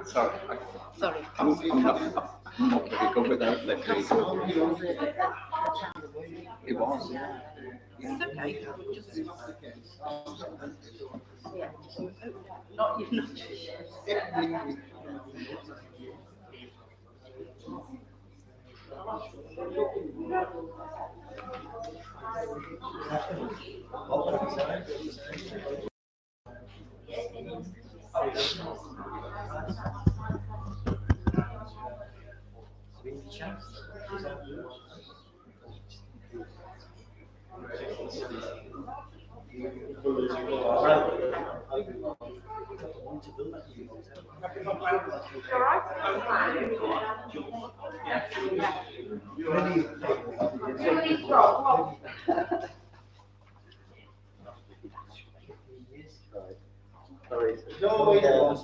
Sorry. I'm not very good with that. It was, yeah. It's okay. Yeah. Not you.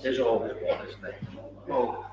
There's always one, isn't there? Oh.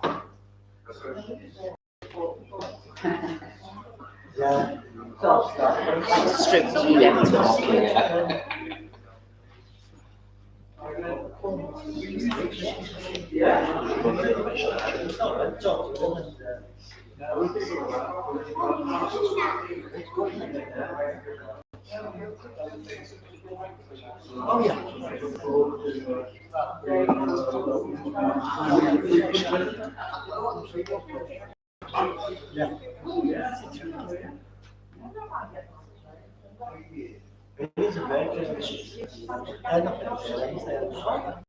Yeah. Oh yeah. It is a very interesting. I'm not going to say that.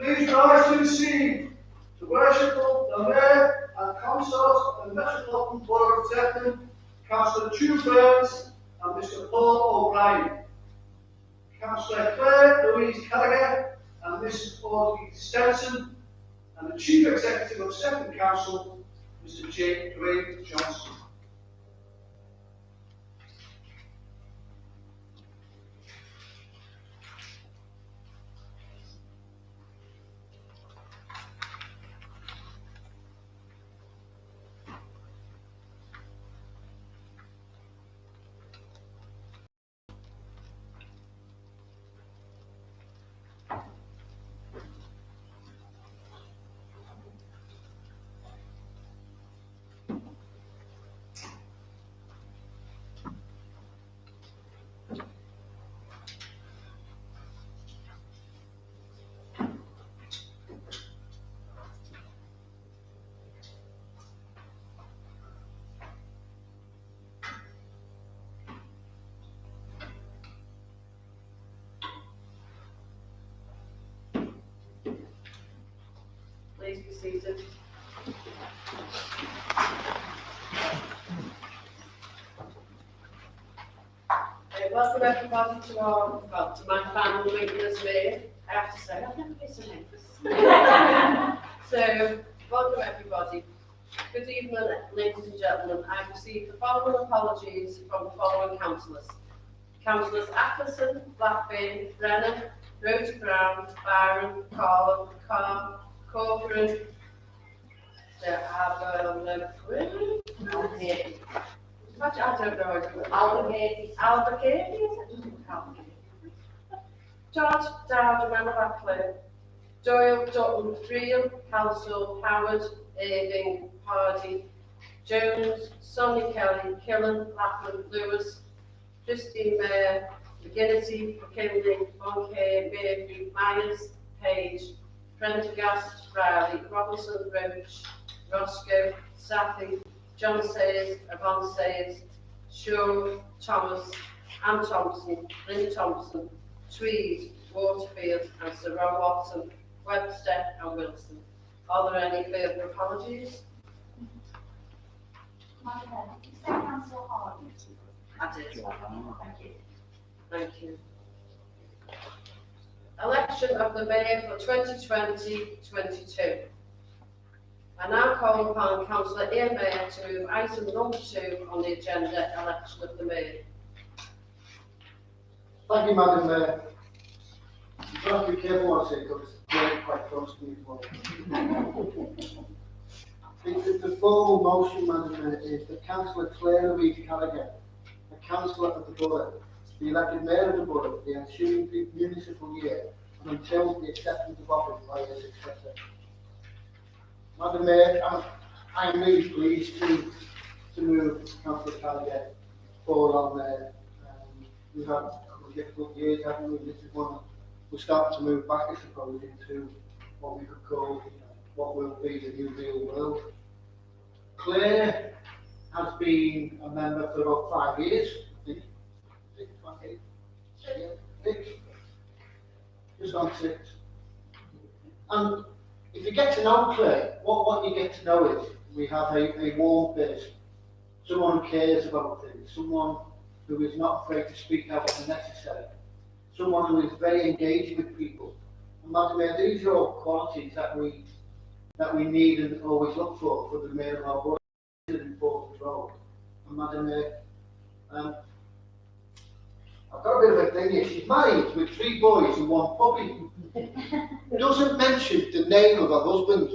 Please rise to the scene to worship the Mayor and councillors of the Metropolitan Borough of Sefton, Councillor June Burns and Mr Paul O'Brien, Cllr Clare Louise Carragher and Mrs Audrey Stenson, and the Chief Executive of Sefton Council, Mr J. Graham Johnson. seated. Welcome everybody to to my final meeting as mayor. I have to say, I've never been so nervous. So, welcome everybody. Good evening, ladies and gentlemen. I've received the following apologies from the following councillors. Councillors Atkinson, Blackburn, Brennan, Rhodes Brown, Byron, Carlin, Carr, Corcoran, I don't know. Albuquerque, is it? Albuquerque. George, Dowd, Manufacturer, Doyle, Dutton, Friel, Council, Howard, Irving, Hardy, Jones, Sonny Kelly, Killen, Lappland, Lewis, Christine Mayer, McGinnity, McKinley, Moncay, Murphy, Myers, Page, Prendergast, Riley, Robinson, Roach, Roscoe, Safi, John Sayers, Yvonne Sayers, Shaw, Thomas, Anne Thompson, Lynn Thompson, Tweed, Waterfield, and Sir Ron Watson, Webster, and Wilson. Are there any further apologies? Council Hall. I did. Thank you. Thank you. Election of the Mayor for 2020-22. I now call upon Councillor Ian Mayor to move item number 2 on the agenda, election of the Mayor. Thank you, Madam Mayor. You have to be careful what I say because it's quite close to me as well. The formal motion, Madam Mayor, is that Councillor Cllr Louise Carragher, a councillor of the borough, be elected Mayor of the borough for the ensuing municipal year and until the acceptance of office by his successor. Madam Mayor, I am really pleased to move Councillor Carragher forward on there. We've had a couple of difficult years, haven't we? This is one we're starting to move back, I suppose, into what we could call, what will be the new real world. Cllr has been a member for about 5 years, I think. 6, just on 6. And if you get to know Cllr, what you get to know is we have a warm person, someone who cares about things, someone who is not afraid to speak out when necessary, someone who is very engaged with people. And Madam Mayor, these are all qualities that we need and always look for the Mayor of our borough. It's an important role. And Madam Mayor, I've got a bit of a thing here. She's married with 3 boys and 1 puppy. Doesn't mention the name of her husband.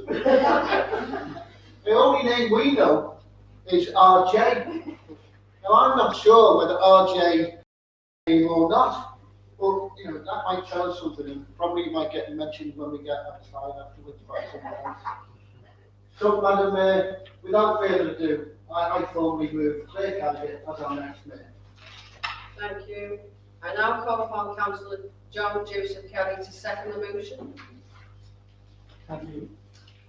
The only name we know is RJ. Now I'm not sure whether RJ is or not, but that might tell us something, and probably might get mentioned when we get outside afterwards by someone else. So, Madam Mayor, without further ado, I formally move Cllr Carragher as our next Mayor. Thank you. I now call upon Councillor John Joseph Kelly to second the motion. Thank you.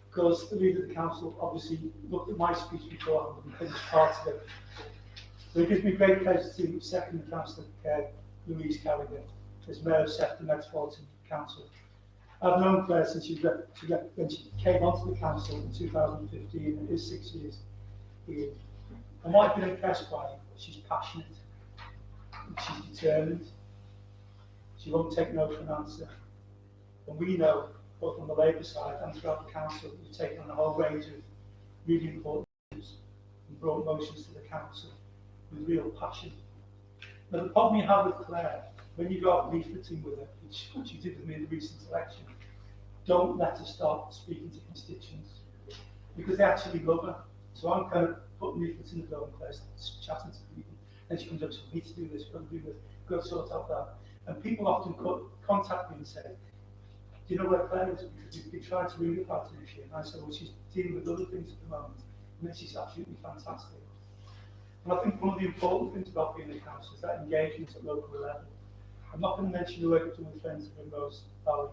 Because the leader of the council obviously looked at my speech before and finished part of it. So it gives me great pleasure to second Councillor Cllr Louise Carragher as Mayor of Sefton Metropolitan Council. I've known Cllr since when she came onto the council in 2015, and it is 6 years here. And what I've been impressed by, she's passionate, she's determined, she won't take no for an answer. And we know, both on the Labour side and throughout the council, we've taken on a whole range of really important issues and brought motions to the council with real passion. Now the problem you have with Cllr, when you go out leafleting with her, which you did with me in the recent election, don't let her start speaking to constituents, because they actually love her. So I'm kind of putting leaflets in the door and Cllr's chatting to people, and she comes up to me to do this, got to do this, got to sort out that. And people often contact me and say, do you know where Cllr is? Because we've been trying to ring her about this year. And I said, well, she's dealing with other things at the moment. And then she's absolutely fantastic. And I think one of the important things about being a council is that engagement at local level. I'm not going to mention the work I've done with Friends of Rose Valley,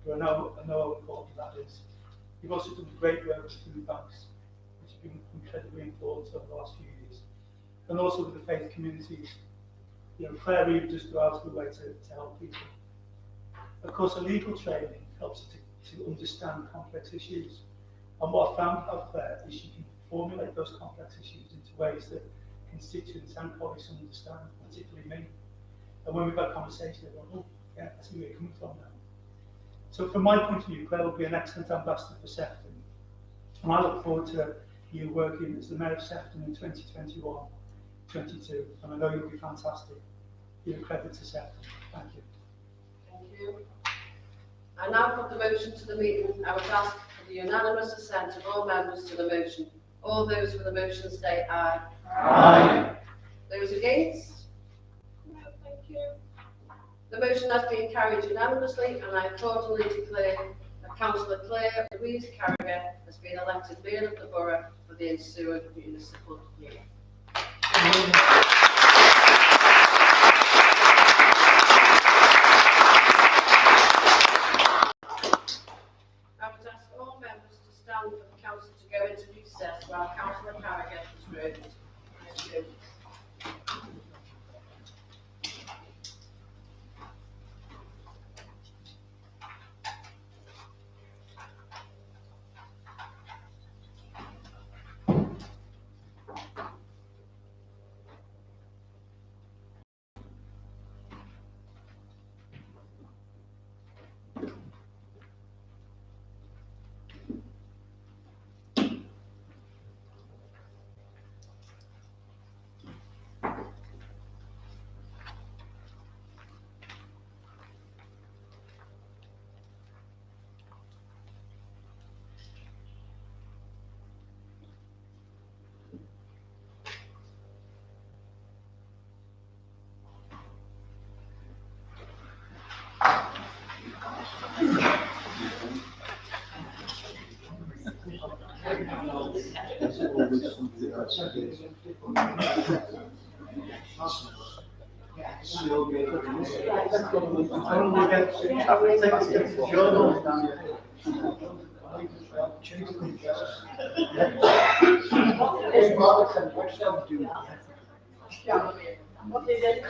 but I know how important that is. You've also done great work with food banks, which have been incredibly important over the last few years. And also with the faith communities. Cllr really does go out of the way to help people. Of course, a legal training helps you to understand complex issues. And what I found out there is you can formulate those complex issues into ways that constituents and colleagues understand, particularly me. And when we've had conversations, they go, oh, yeah, I see where you're coming from now. So from my point of view, Cllr will be an excellent ambassador for Sefton. And I look forward to you working as the Mayor of Sefton in 2021-22. And I know you'll be fantastic. You're a credit to Sefton. Thank you. Thank you. I now put the motion to the meeting. I would ask for the unanimous assent of all members to the motion. All those for the motion say aye. Aye. Those against? No, thank you. The motion has been carried unanimously, and I accordingly declare that Councillor Clare Louise Carragher has been elected Mayor of the Borough for the ensuing municipal year. I would ask all members to stand for the council to go into recess while Cllr Carragher is read. Thank you. What is it?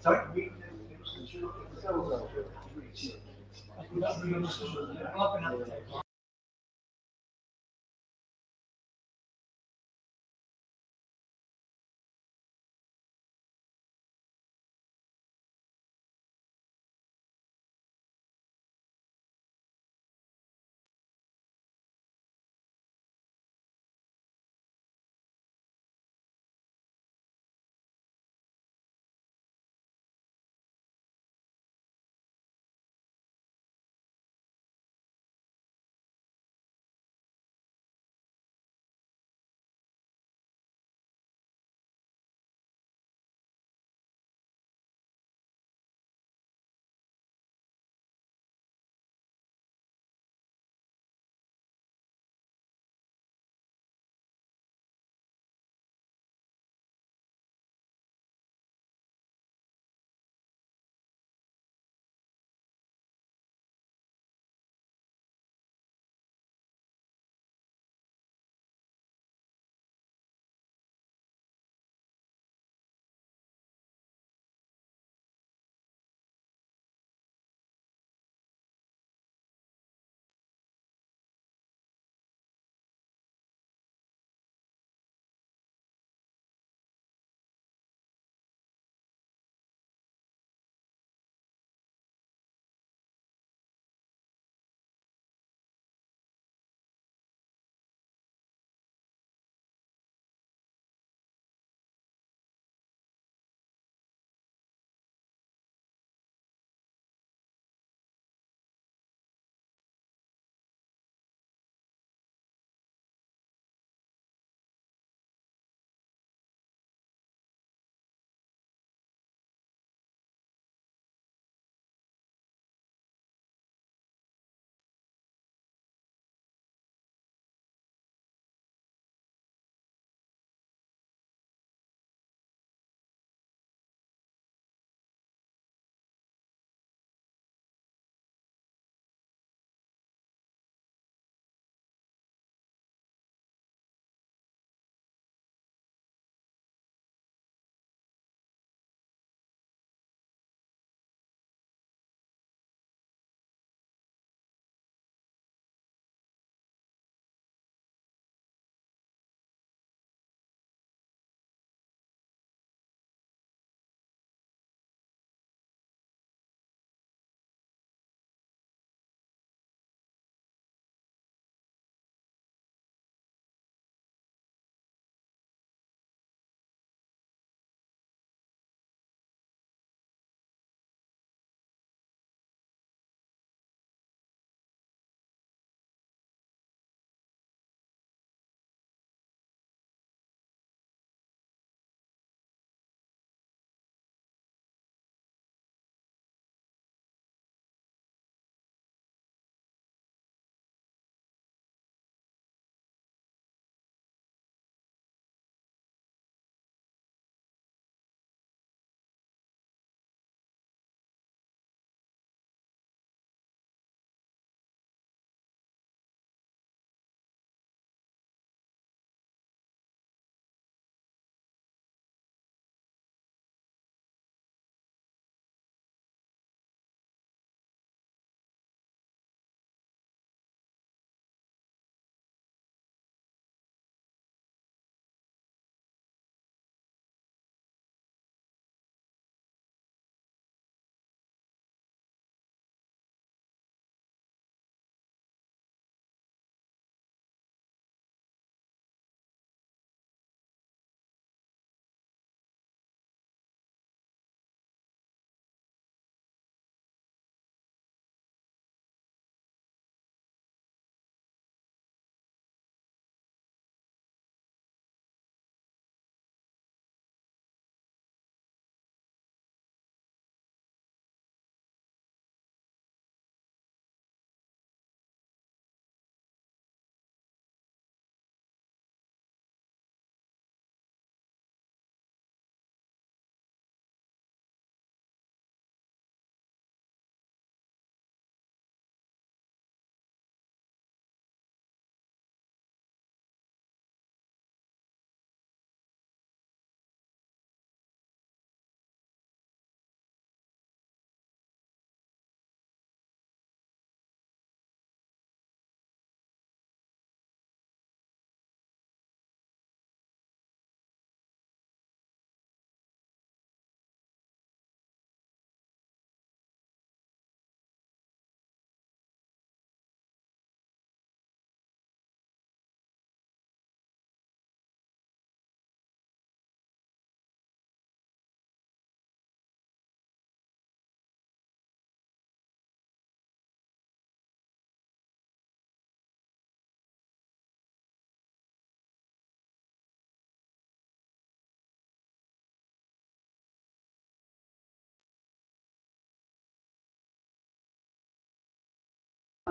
Sorry.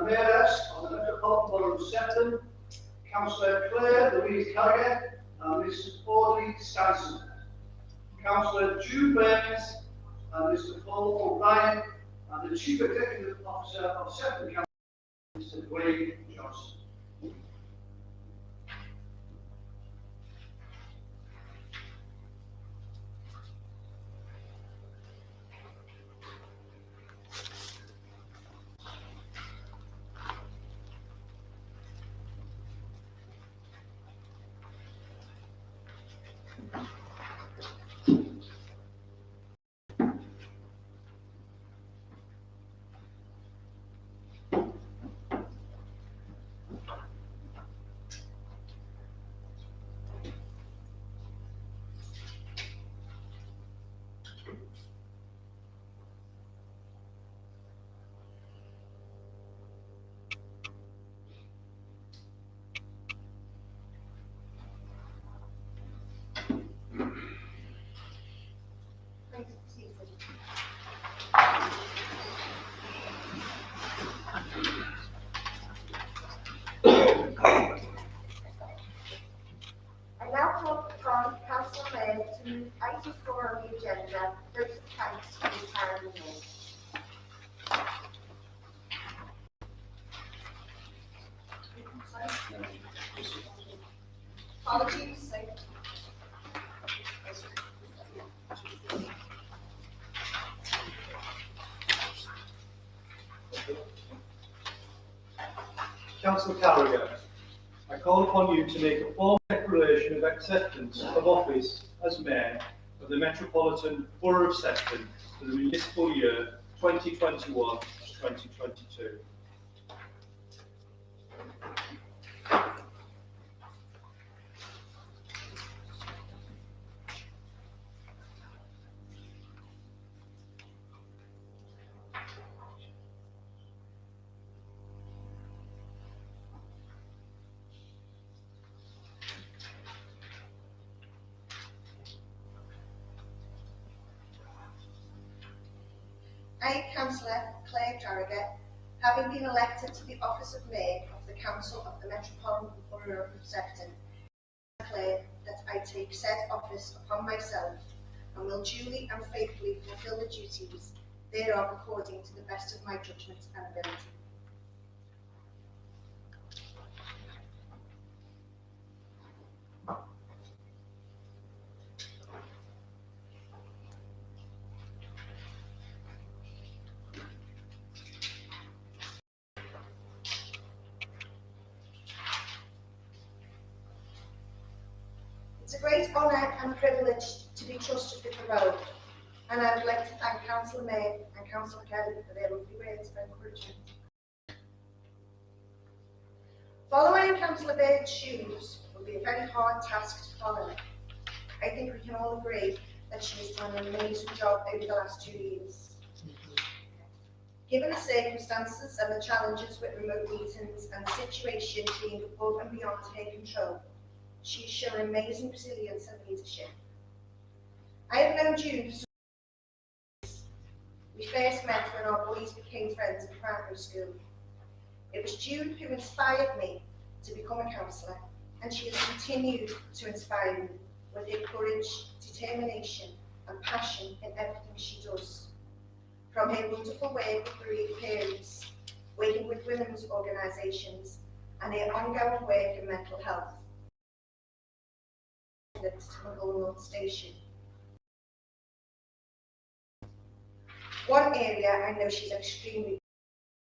the Mayoress of the Metropolitan Borough of Sefton, Cllr Clare Louise Carragher and Ms Audrey Stanson, Cllr June Burns and Mr Paul O'Brien, and the Chief Executive Officer of Sefton Council, Mr Dwayne Johnson. I now call upon Councillor Mayor to move item 4 on the agenda, vote of thanks for the town mayor. Apologies. Cllr Carragher, I call upon you to make a formal declaration of acceptance of office as Mayor of the Metropolitan Borough of Sefton for the municipal year 2021 to 2022. I, Councillor Cllr Carragher, having been elected to the office of Mayor of the Council of the Metropolitan Borough of Sefton, declare that I take said office upon myself and will duly and faithfully fulfil the duties thereof according to the best of my judgment and ability. It's a great honour and privilege to be trusted with the role, and I would like to thank Councillor Mayor and Councillor Kelly for their lovely words of encouragement. Following Councillor Bird's shoes will be a very hard task to follow. I think we can all agree that she has done an amazing job over the last 2 years. Given the circumstances and the challenges with remote meetings and the situation being above and beyond her control, she has shown amazing resilience and leadership. I have known June for some years. We first met when our boys became friends in primary school. It was June who inspired me to become a councillor, and she has continued to inspire me with her courage, determination and passion in everything she does. From her wonderful work with bereaved parents, working with women's organisations and her ongoing work in mental health, to Mayoral Station. One area I know she's extremely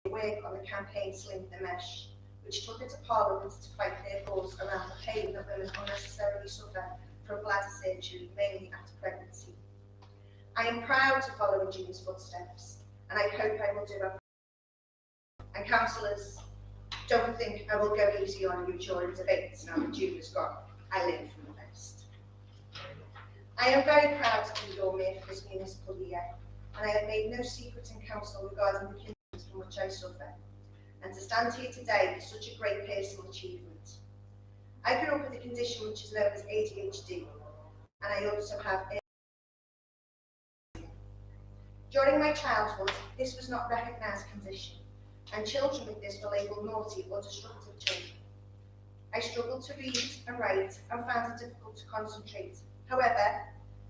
good at work on the campaign Slim the Mesh, which took her to Parliament to fight their cause around the pain that women unnecessarily suffer from bladder surgery, mainly after pregnancy. I am proud to follow in June's footsteps, and I hope I will do it. And councillors, don't think I will go easy on you during debates now that June is gone. I learn from the best. I am very proud to be your mayor for this municipal year, and I have made no secret in council regarding the conditions from which I suffer. And to stand here today is such a great personal achievement. I grew up with a condition which is known as ADHD, and I also have During my childhood, this was not a recognised condition, and children with this were labelled naughty or destructive children. I struggled to read and write and found it difficult to concentrate. However,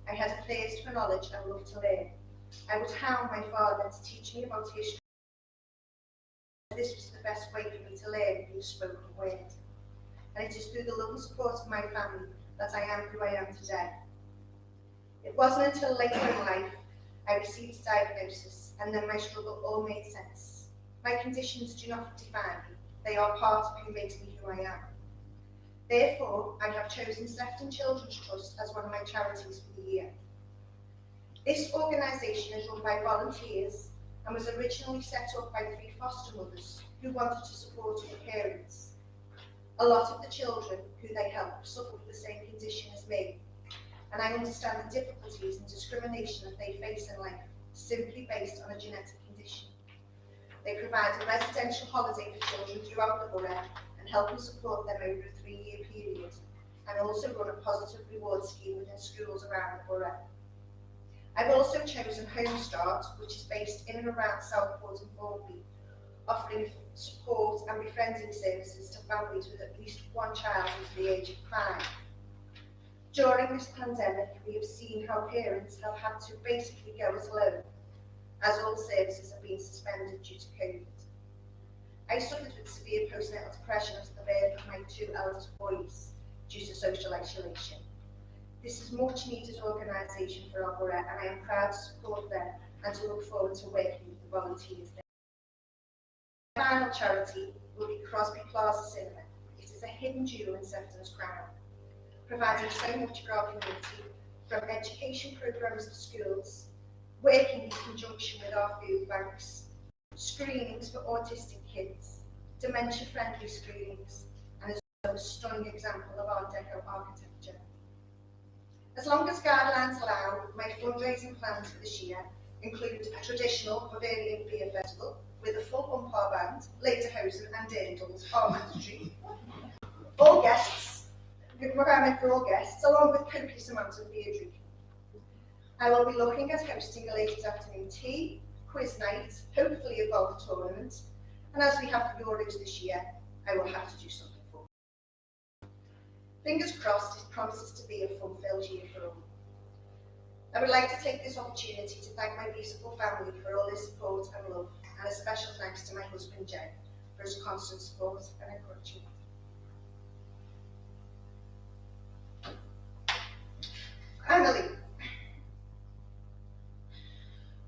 I had a thirst for knowledge and loved to learn. I would hound my father to teach me about history. This was the best way for me to learn through the spoken word. And it is through the love and support of my family that I am who I am today. It wasn't until later in life I received a diagnosis, and then my struggle all made sense. My conditions do not define me, they are part of who makes me who I am. Therefore, I have chosen Sefton Children's Trust as one of my charities for the year. This organisation is run by volunteers and was originally set up by 3 foster mothers who wanted to support other parents. A lot of the children who they help suffer with the same condition as me, and I understand the difficulties and discrimination that they face in life simply based on a genetic condition. They provide a residential holiday for children throughout the borough and help and support them over a 3-year period, and also run a positive reward scheme within schools around the borough. I've also chosen Home Start, which is based in and around Southport and Formby, offering support and befriending services to families with at least 1 child under the age of 5. During this pandemic, we have seen how parents have had to basically go it alone, as all services have been suspended due to COVID. I suffered with severe postnatal depression after the birth of my 2 eldest boys due to social isolation. This is much needed organisation for our borough, and I am proud to support them and to look forward to working with the volunteers there. My final charity will be Crosby Plaza Cinema. It is a hidden jewel in Sefton's crown, providing so much for our community, from education programmes to schools, working in conjunction with our food banks, screenings for autistic kids, dementia-friendly screenings, and as well a stunning example of Art Deco architecture. As long as guidelines allow, my fundraising plans for this year include a traditional Bavarian beer festival with a full umpire band, lederhosen and dirndls are mandatory. All guests, requirement for all guests, along with copious amounts of beer drinking. I will be looking at hosting a ladies' afternoon tea, quiz night, hopefully a golf tournament, and as we have the Euros this year, I will have to do something for it. Fingers crossed, it promises to be a fun-filled year for all. I would like to take this opportunity to thank my beautiful family for all their support and love, and a special thanks to my husband Joe for his constant support and encouragement. Finally,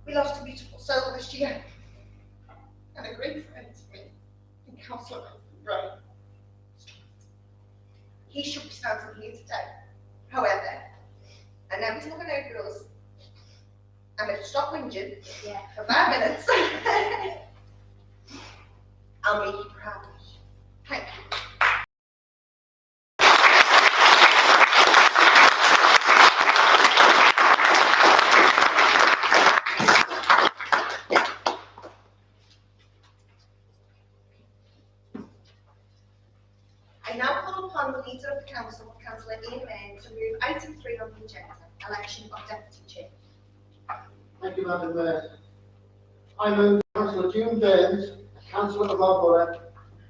we lost a beautiful soul this year, and a great friend to me, and Councillor Brian. He should be standing here today. However, I know he's looking over us, and if you stop whinging for 5 minutes, I'll make you proud. Thank you. I now call upon the leader of the council, Councillor June Burns, to move item 3 on the agenda, election of deputy chair. Thank you, Madam Mayor. I move Councillor June Burns, Councillor of our borough,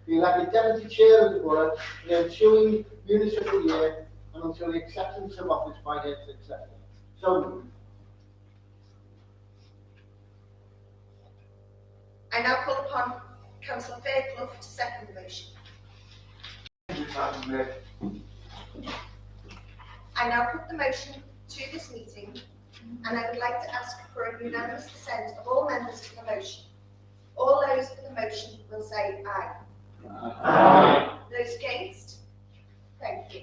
be elected deputy chair of the borough in the ensuing municipal year and until the acceptance of office by her successor. So moved. I now call upon Councillor Cllr to second the motion. I now put the motion to this meeting, and I would like to ask for a unanimous consent of all members to the motion. All those for the motion will say aye. Aye. Those against? Thank you.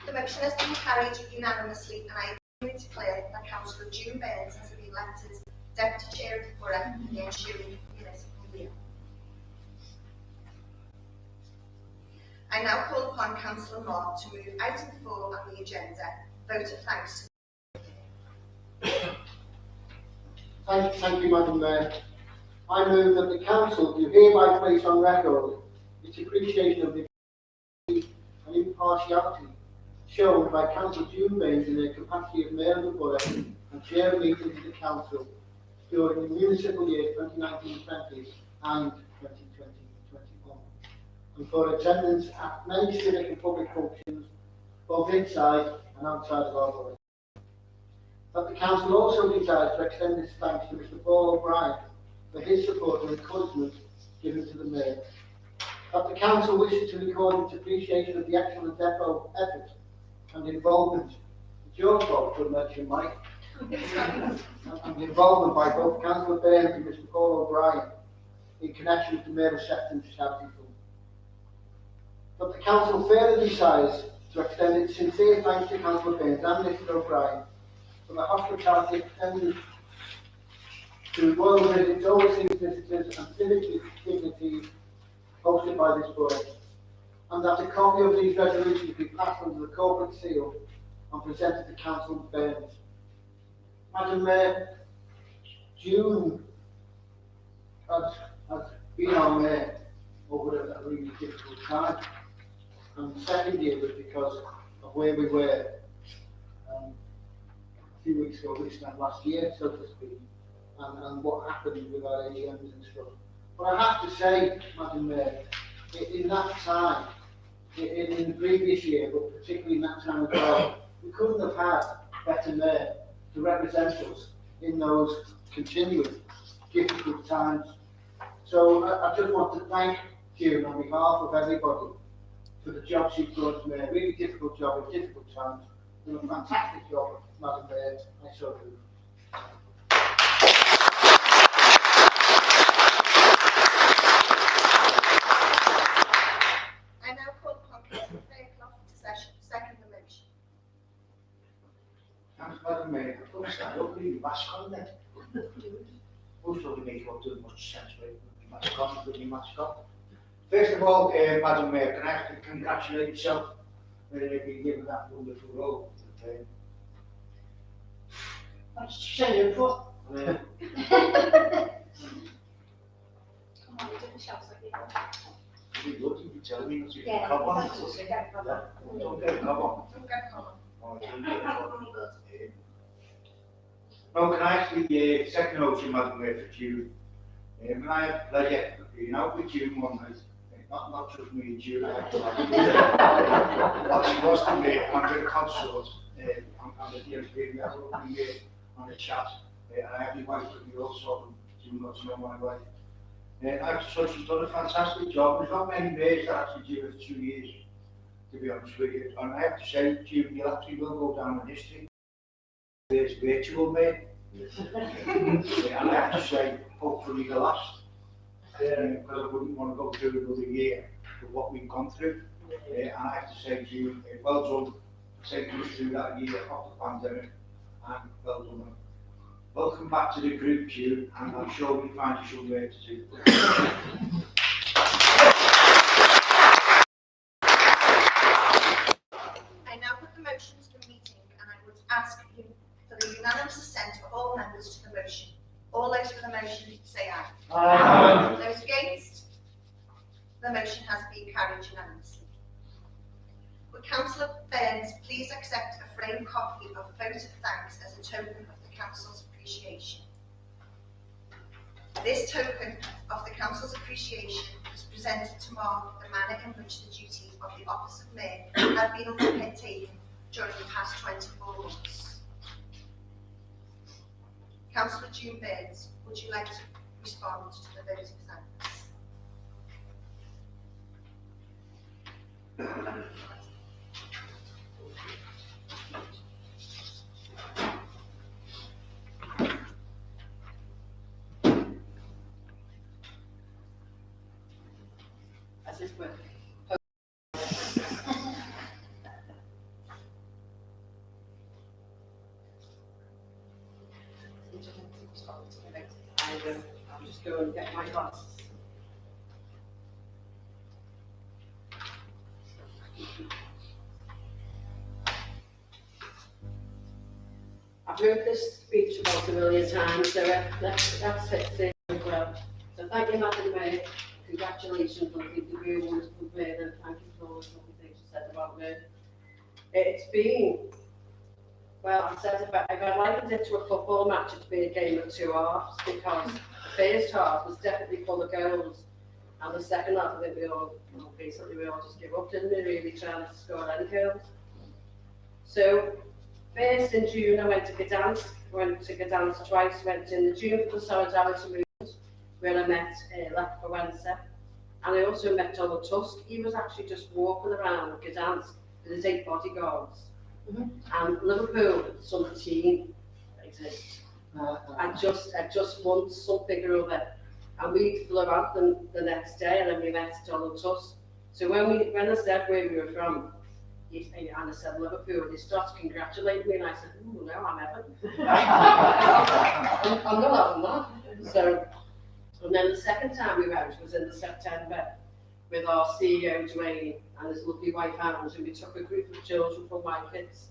The motion has been carried unanimously, and I declare that Councillor June Burns has been elected Deputy Chair of the Borough in the ensuing municipal year. I now call upon Councillor Mark to move item 4 on the agenda, vote of thanks. Thank you, Madam Mayor. I move that the council do hereby place on record its appreciation of the and impartiality shown by Councillor June Burns in her capacity of Mayor of the Borough and Chair of meetings of the council during the municipal year 2019-20 and 2020. and for attendance at many civic and public functions, both inside and outside of our borough. That the council also desires to extend its thanks to Mr. Paul O'Brien for his support and encouragement given to the Mayor. That the council wishes to record its appreciation of the excellent depot effort and involvement. It's your fault for mentioning Mike. And the involvement by both Councillor Burns and Mr. Paul O'Brien in connection with the Mayor of Sefton's charity fund. But the council further desires to extend its sincere thanks to Councillor Burns and Mr. O'Brien for the hospitality extended to royal visits, overseas visitors and civic dignitaries hosted by this borough, and that a copy of these resolutions be passed under the corporate seal and presented to Councillor Burns. Madam Mayor, June has been our Mayor over a really difficult time, and the second year was because of where we were a few weeks ago, this time last year, so to speak, and what happened with our AGMs and stuff. But I have to say, Madam Mayor, in that time, in the previous year, but particularly in that time as well, we couldn't have had better Mayor to represent us in those continuous difficult times. So I just want to thank June on behalf of everybody for the job she's done, Mayor. Really difficult job in difficult times. Done a fantastic job, Madam Mayor. I so do. I now call upon Councillor Clare to second the motion. Thanks, Madam Mayor. First, I don't really mask on then. Most of the make what does much sense with the mask on, with the mask on. First of all, Madam Mayor, can I have to congratulate yourself for being given that wonderful role. What's she saying for? Come on, we didn't shout so people. You look, you tell me not to Yeah, come on. that's what we get, come on. Don't get come on. Don't get come on. Oh, don't get come on. No, can I actually second motion, Madam Mayor, for June? And I have pleasure of being out with June one night. Not just me and June. What she was to me, and the consort, and the DMP, we have on a chat. And I have my wife with me also, and June got to know my wife. And I've such done a fantastic job. There's not many mayors that actually do it 2 years, to be honest with you. And I have to say, June, you actually will go down in history. There's virtual mayor. And I have to say, hopefully the last. Because I wouldn't want to go through another year of what we've gone through. And I have to say to you, well done for taking us through that year of the pandemic, and well done. Welcome back to the group, June, and I'm sure we'll find you somewhere to do. I now put the motion to the meeting, and I would ask you for the unanimous assent of all members to the motion. All those for the motion say aye. Aye. Those against? The motion has been carried unanimously. Would Councillor Burns please accept a framed copy of a vote of thanks as a token of the Council's appreciation? This token of the Council's appreciation was presented to mark the manner in which the duty of the office of Mayor had been undertaken during the past 24 months. Councillor June Burns, would you like to respond to the vote of thanks? As this work. I'll just go and get my glasses. I've heard this speech about a million times, so that's fits in as well. So thank you, Madam Mayor. Congratulations on the very wonderful Mayor, and thank you for all the lovely things you said about me. It's been, well, I said if I likened it to a football match, it'd be a game of two halves, because the first half was definitely full of goals, And the second half, I think we all just give up, didn't we, really trying to score any goals. So, first in June I went to Gdansk twice, went in the June for the Solidarity Movement, where I met Lech Wałęsa, and I also met Donald Tusk. He was actually just walking around Gdansk with his 8 bodyguards. And Liverpool, some team exists. I just want something or other. And we flew out the next day, and then we met Donald Tusk. So when I said where we were from, and I said Liverpool, he started congratulating me, and I said, "Oh no, I'm Everton." I'm not having that. So, and then the second time we went was in September with our CEO Dwayne and his lovely wife Anne, and we took a group of children from my kids,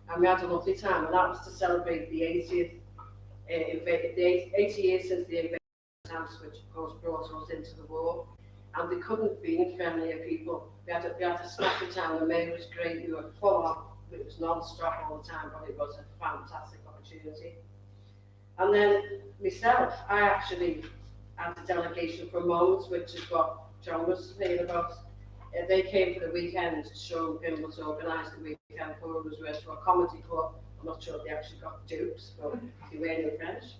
and we had a lovely time, and that was to celebrate the 80 years since the invasion of France, which of course brought us into the war. And they couldn't have been friendlier people. We had a smashing time. The mayor was great. We were full on. It was non-stop all the time, but it was a fantastic opportunity. And then myself, I actually had a delegation from Mums, which is what John was saying about. They came for the weekend to show him what's organised the weekend for us. We went to a comedy club. I'm not sure if they actually got jokes, but they weren't in French.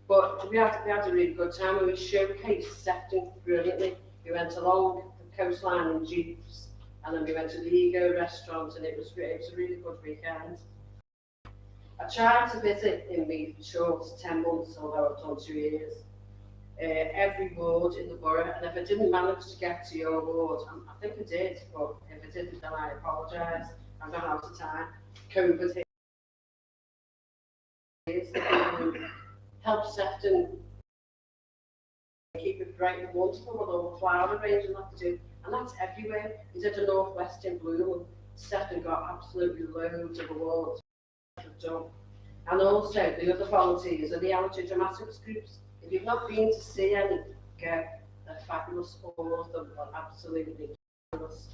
But we had a really good time, and we showcased Sefton brilliantly. We went along the coastline in jeeps, and then we went to the Ego restaurant, and it was a really good weekend. I tried to visit in the short 10 months, although I've done 2 years, every ward in the borough, and if I didn't manage to get to your ward, I think I did, but if I didn't, then I apologise. I've run out of time. COVID hit. Help Sefton keep it bright and wonderful with all the flower arranging that to do, and that's everywhere. We did a northwest in Bloom, Sefton got absolutely loads of awards. And also the other volunteers are the amateur dramatics groups. If you've not been to see any, go. They're fabulous. All of them are absolutely fabulous.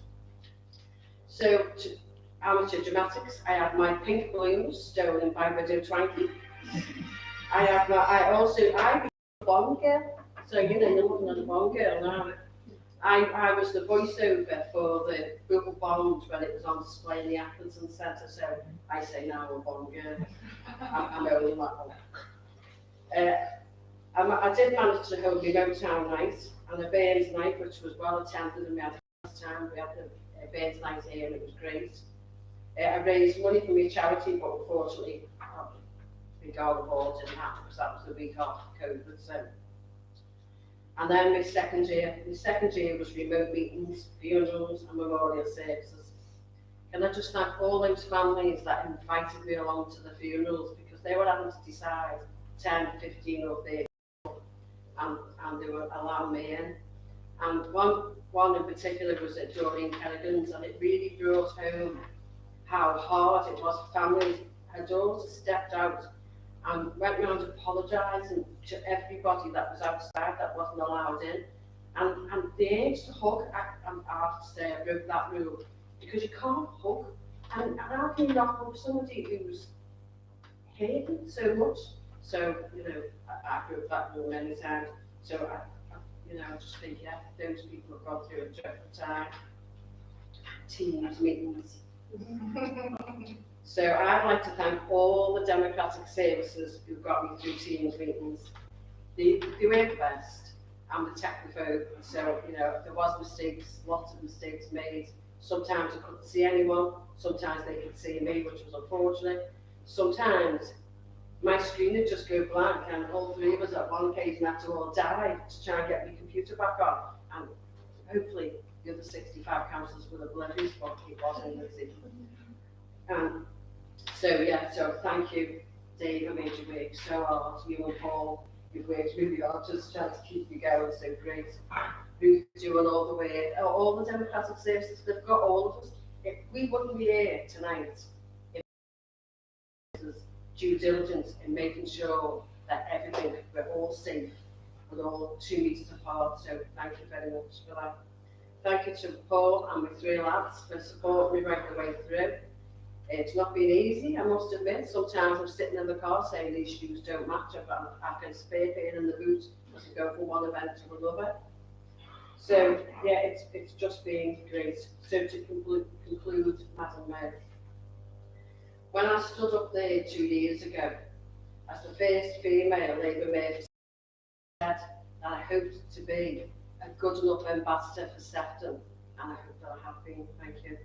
So to amateur dramatics, I had my pink balloons stolen by Widow Twanky. I became a Bond girl. So, you know, you're looking at a Bond girl now. I was the voiceover for the Bootle Bond when it was on display in the Atkinson Centre, so I say now I'm a Bond girl. I'm only that one. I did manage to hold the Bootle Town night and a Burns night, which was well attended, and we had a nice time. We had the Burns night here, and it was great. I raised money for my charity, but unfortunately, the Garden Ball didn't happen because that was the week after COVID. So. And then my second year was remote meetings, funerals and memorial services. And I just thank all those families that invited me along to the funerals, because they were having to decide 10, 15 or 30 and they were allowing me in. And one in particular was at Cllr Carragher's, and it really brought home how hard it was for families. Her daughter stepped out and went round apologising to everybody that was outside that wasn't allowed in. And the urge to hug, I have to say, I broke that rule, because you can't hug. And how can you not hug somebody who's hating so much? So, you know, I broke that rule many times. So, I just think, yeah, those people have gone through a dreadful time. Teams, meetings. So I'd like to thank all the democratic services who got me through Teams meetings. They work best. I'm the technophobe, so you know, if there was mistakes, lots of mistakes made. Sometimes I couldn't see anyone, sometimes they could see me, which was unfortunate. Sometimes my screen would just go blank, and all 3 of us at one occasion had to all die to try and get my computer back on. And hopefully the other 65 councillors were oblivious, but it wasn't easy. So thank you, Dave. I made you work so hard. You and Paul, you've worked really hard just trying to keep you going. So great. Ruth doing all the way, all the democratic services. They've got all of us. If we wouldn't be here tonight, if there's due diligence in making sure that everything, we're all safe, we're all 2 meters apart. So thank you very much for that. Thank you to Paul and my 3 lads for supporting me right the way through. It's not been easy, I must admit. Sometimes I'm sitting in the car saying these shoes don't match, but I can spare pain in the boot as I go from one event to another. So, yeah, it's just been great. So to conclude, Madam Mayor, when I stood up there 2 years ago, as the first female Labour Mayor, I said that I hoped to be a good enough ambassador for Sefton, and I hope that I have been. Thank you.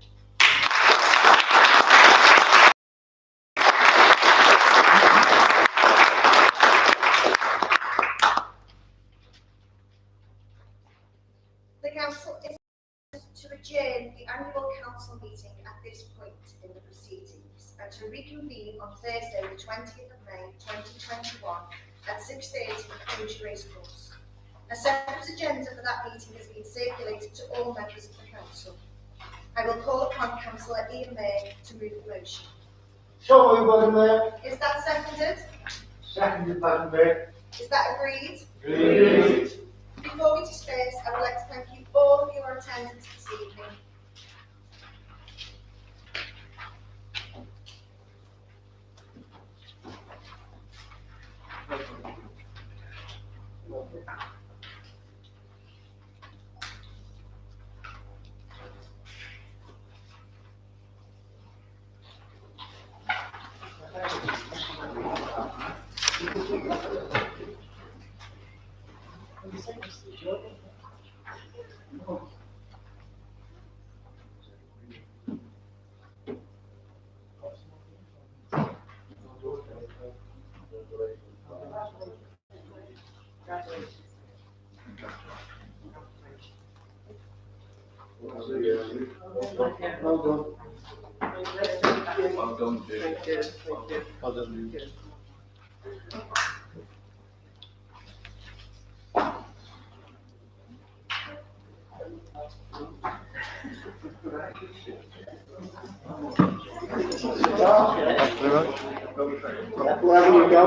The council is to adjourn the annual council meeting at this point in the proceedings and to reconvene on Thursday, the 20th of May 2021 at 6:30 at Country Race Course. A separate agenda for that meeting has been circulated to all members of the council. I will call upon Councillor Ian May to move the motion. So moved, Madam Mayor. Is that seconded? Seconded, Madam Mayor. Is that agreed? Agreed. Before we disperse, I would like to thank you all for your attendance this evening. Well done. Well done, Thank you. Thank you. Well done. Wherever you go.